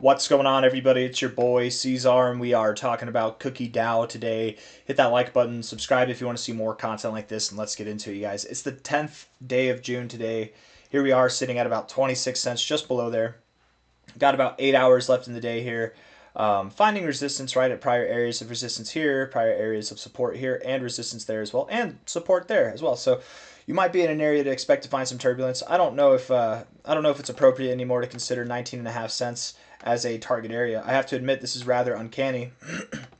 What's going on, everybody? It's your boy C-Zar, and we are talking about Cookie DAO today. Hit that like button, subscribe if you want to see more content like this, and let's get into it, you guys. It's the 10th day of June today. Here we are sitting at about 26 cents, just below there. Got about 8 hours left in the day here. Finding resistance right at prior areas of resistance here, prior areas of support here, and resistance there as well, and support there as well. So you might be in an area to expect to find some turbulence. I don't know if it's appropriate anymore to consider 19.5 cents as a target area. I have to admit this is rather uncanny.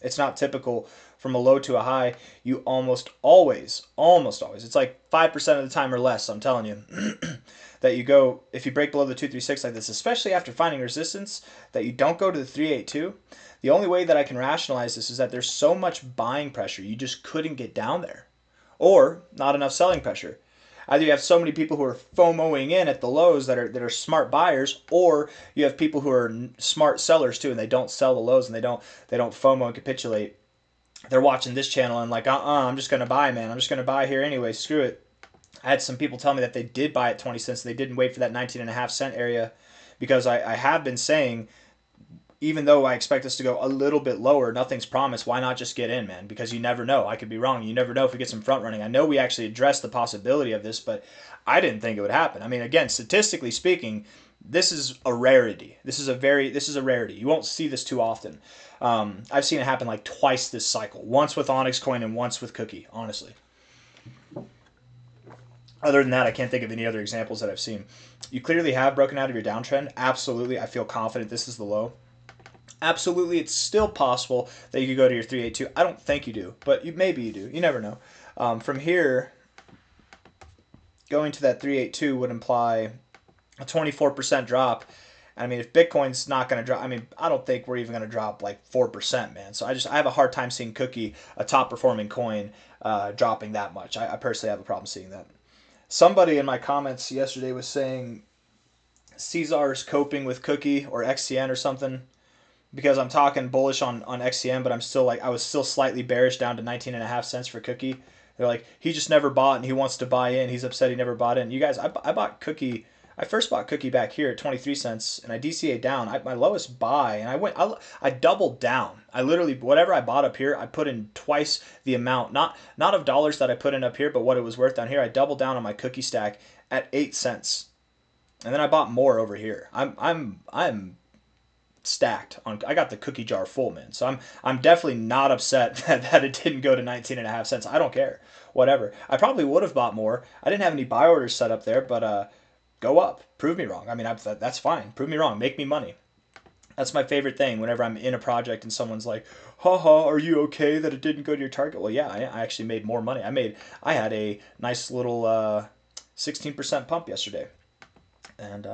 It's not typical from a low to a high. You almost always, it's like 5% of the time or less, I'm telling you, that you go, if you break below the 236 like this, especially after finding resistance, that you don't go to the 382. The only way that I can rationalize this is that there's so much buying pressure, you just couldn't get down there. Or not enough selling pressure. Either you have so many people who are FOMOing in at the lows that are smart buyers, or you have people who are smart sellers too, and they don't sell the lows and they don't FOMO and capitulate. They're watching this channel and like, I'm just gonna buy, man. I'm just gonna buy here anyway. Screw it. I had some people tell me that they did buy at 20 cents. They didn't wait for that 19.5 cent area, because I have been saying, even though I expect us to go a little bit lower, nothing's promised. Why not just get in, man? Because you never know. I could be wrong. You never know if we get some front running. I know we actually addressed the possibility of this, but I didn't think it would happen. I mean, again, statistically speaking, this is a rarity. This is a rarity. You won't see this too often. I've seen it happen like twice this cycle. Once with Onyx Coin and once with Cookie, honestly. Other than that, I can't think of any other examples that I've seen. You clearly have broken out of your downtrend. Absolutely. I feel confident this is the low. Absolutely, it's still possible that you could go to your 382. I don't think you do, but maybe you do. You never know. From here, going to that 382 would imply a 24% drop. I mean, if Bitcoin's not going to drop, I mean, I don't think we're even going to drop like 4%, man. So I have a hard time seeing Cookie, a top performing coin, dropping that much. I personally have a problem seeing that. Somebody in my comments yesterday was saying C-Zar's coping with Cookie or XCN or something, because I'm talking bullish on XCM, but I was still slightly bearish down to 19.5 cents for Cookie. They're like, he just never bought and he wants to buy in. He's upset he never bought in. You guys, I bought Cookie. I first bought Cookie back here at 23 cents and I DCA down. My lowest buy, and I doubled down. I literally, whatever I bought up here, I put in twice the amount, not of dollars that I put in up here, but what it was worth down here. I doubled down on my Cookie stack at 8 cents. And then I bought more over here. I'm stacked on. I got the cookie jar full, man. So I'm definitely not upset that it didn't go to 19.5 cents. I don't care. Whatever. I probably would have bought more. I didn't have any buy orders set up there, but go up. Prove me wrong. I mean, that's fine. Prove me wrong. Make me money. That's my favorite thing whenever I'm in a project and someone's like, haha, are you okay that it didn't go to your target? Well, yeah, I actually made more money. I had a nice little 16% pump yesterday. And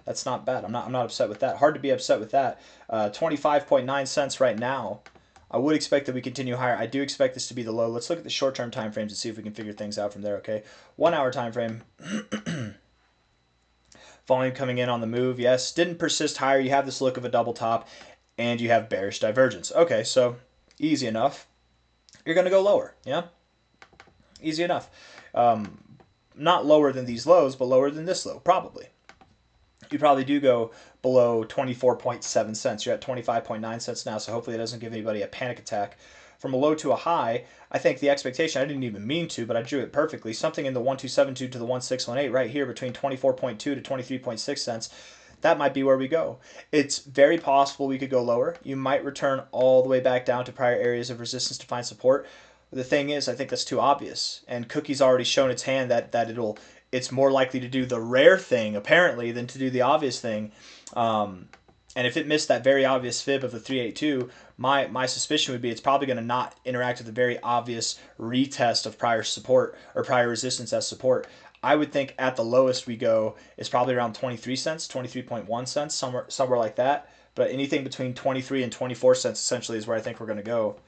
that's not bad. I'm not upset with that. Hard to be upset with that. 25.9 cents right now. I would expect that we continue higher. I do expect this to be the low. Let's look at the short-term time frames and see if we can figure things out from there. Okay, 1 hour time frame. Volume coming in on the move. Yes, didn't persist higher. You have this look of a double top, and you have bearish divergence. Okay, so easy enough. You're gonna go lower. Yeah, easy enough. Not lower than these lows, but lower than this low, probably. You probably do go below 24.7 cents. You're at 25.9 cents now, so hopefully it doesn't give anybody a panic attack. From a low to a high, I think the expectation, I didn't even mean to, but I drew it perfectly, something in the 1272 to the 1618 right here between 24.2 to 23.6 cents. That might be where we go. It's very possible we could go lower. You might return all the way back down to prior areas of resistance to find support. The thing is, I think that's too obvious, and Cookie's already shown its hand that it's more likely to do the rare thing apparently than to do the obvious thing. And if it missed that very obvious fib of the 382, my suspicion would be it's probably going to not interact with the very obvious retest of prior support or prior resistance as support. I would think at the lowest we go is probably around 23 cents, 23.1 cents, somewhere like that. But anything between 23 and 24 cents essentially is where I think we're going to go.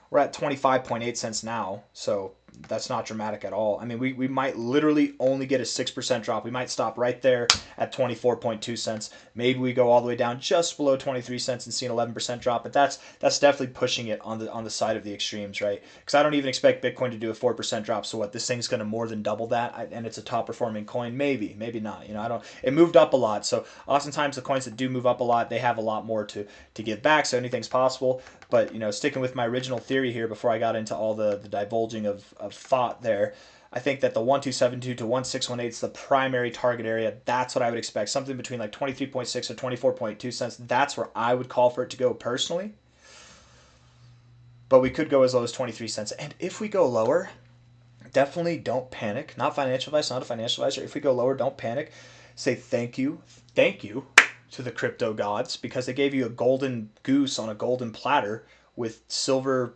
We're at 25.8 cents now, so That's not dramatic at all. I mean, we might literally only get a 6% drop. We might stop right there at 24.2 cents. Maybe we go all the way down just below 23 cents and see an 11% drop. But that's definitely pushing it on the side of the extremes, right? Because I don't even expect Bitcoin to do a 4% drop. So what? This thing's going to more than double that, and it's a top performing coin. Maybe not. You know, I don't. It moved up a lot. So oftentimes the coins that do move up a lot, they have a lot more to give back. So anything's possible. But, you know, sticking with my original theory here before I got into all the divulging of thought there, I think that the 1272 to 1618 is the primary target area. That's what I would expect. Something between like 23.6 or 24.2 cents. That's where I would call for it to go personally. But we could go as low as 23 cents. And if we go lower, definitely don't panic. Not financial advice, not a financial advisor. If we go lower, don't panic. Say thank you. Thank you to the crypto gods, because they gave you a golden goose on a golden platter with silver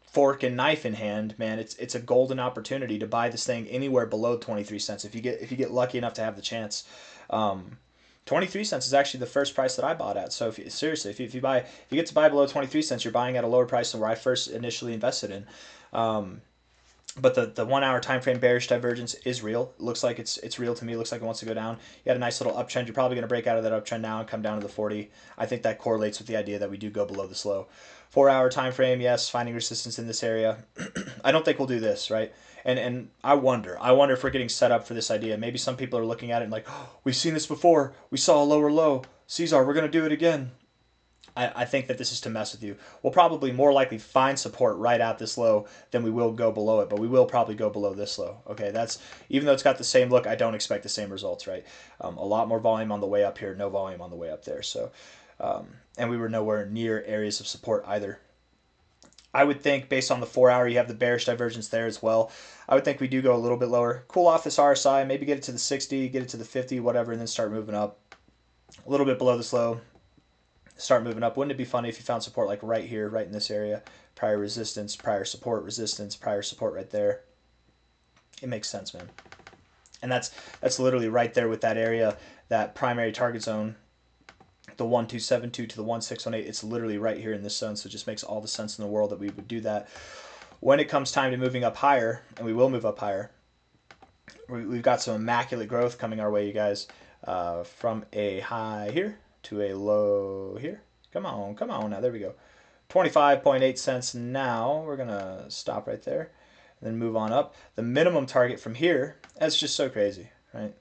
fork and knife in hand. Man, it's a golden opportunity to buy this thing anywhere below 23 cents if you get lucky enough to have the chance. 23 cents is actually the first price that I bought at. So if you get to buy below 23 cents, you're buying at a lower price than where I first initially invested in. But the 1 hour time frame bearish divergence is real. It looks like it's real to me. It looks like it wants to go down. You had a nice little uptrend. You're probably going to break out of that uptrend now and come down to the 40. I think that correlates with the idea that we do go below this low. 4 hour time frame, yes, finding resistance in this area. I don't think we'll do this, right? And I wonder if we're getting set up for this idea. Maybe some people are looking at it and like, oh, we've seen this before. We saw a lower low. C-Zar, we're going to do it again. I think that this is to mess with you. We'll probably more likely find support right at this low than we will go below it, but we will probably go below this low. Okay, that's, even though it's got the same look, I don't expect the same results, right? A lot more volume on the way up here, no volume on the way up there. So, and we were nowhere near areas of support either. I would think based on the 4 hour, you have the bearish divergence there as well. I would think we do go a little bit lower, cool off this RSI, maybe get it to the 60, get it to the 50, whatever, and then start moving up a little bit below this low. Start moving up. Wouldn't it be funny if you found support like right here, right in this area? Prior resistance, prior support, resistance, prior support right there. It makes sense, man. And that's literally right there with that area, that primary target zone, the 1272 to the 1618. It's literally right here in this zone, so it just makes all the sense in the world that we would do that. When it comes time to moving up higher, and we will move up higher, we've got some immaculate growth coming our way, you guys, from a high here to a low here. Come on now, there we go. 25.8 cents now. We're gonna stop right there and then move on up. The minimum target from here, that's just so crazy, right?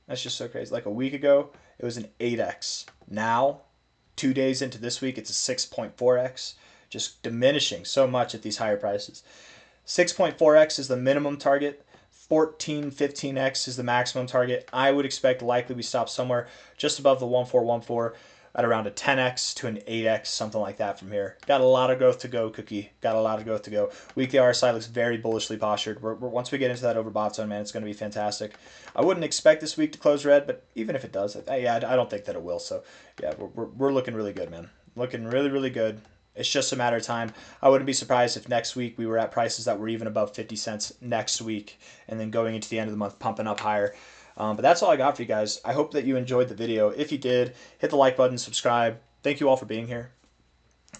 That's just so crazy. Like a week ago, it was an 8x. Now, 2 days into this week, it's a 6.4x. Just diminishing so much at these higher prices. 6.4x is the minimum target. 14, 15x is the maximum target. I would expect likely we stop somewhere just above the 1414 at around a 10x to an 8x, something like that from here. Got a lot of growth to go, Cookie. Got a lot of growth to go. Weekly RSI looks very bullishly postured. Once we get into that overbought zone, man, it's going to be fantastic. I wouldn't expect this week to close red, but even if it does, yeah, I don't think that it will. So, yeah, we're looking really good, man. Looking really, really good. It's just a matter of time. I wouldn't be surprised if next week we were at prices that were even above 50 cents next week, and then going into the end of the month, pumping up higher. But that's all I got for you guys. I hope that you enjoyed the video. If you did, hit the like button, subscribe. Thank you all for being here.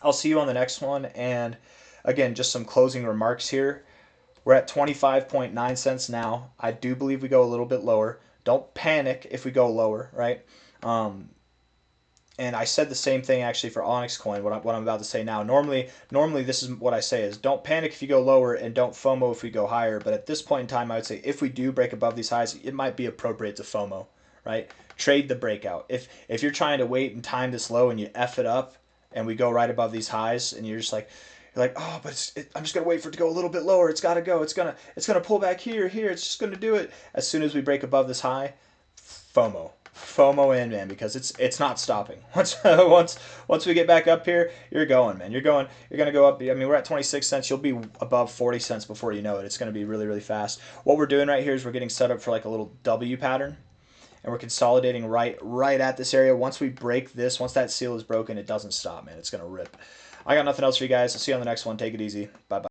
I'll see you on the next one. And again, just some closing remarks here. We're at 25.9 cents now. I do believe we go a little bit lower. Don't panic if we go lower, right? And I said the same thing actually for Onyx Coin, what I'm about to say now. Normally this is what I say is don't panic if you go lower and don't FOMO if we go higher. But at this point in time, I would say if we do break above these highs, it might be appropriate to FOMO, right? Trade the breakout. If you're trying to wait and time this low and you F it up and we go right above these highs and you're like, oh, but I'm just gonna wait for it to go a little bit lower. It's gotta go. It's gonna pull back here. It's just gonna do it. As soon as we break above this high, FOMO in, man, because it's not stopping. Once we get back up here, you're going, man. You're gonna go up. I mean, we're at 26 cents. You'll be above 40 cents before you know it. It's gonna be really, really fast. What we're doing right here is we're getting set up for like a little W pattern, and we're consolidating right at this area. Once we break this, once that seal is broken, it doesn't stop, man. It's gonna rip. I got nothing else for you guys. I'll see you on the next one. Take it easy. Bye bye.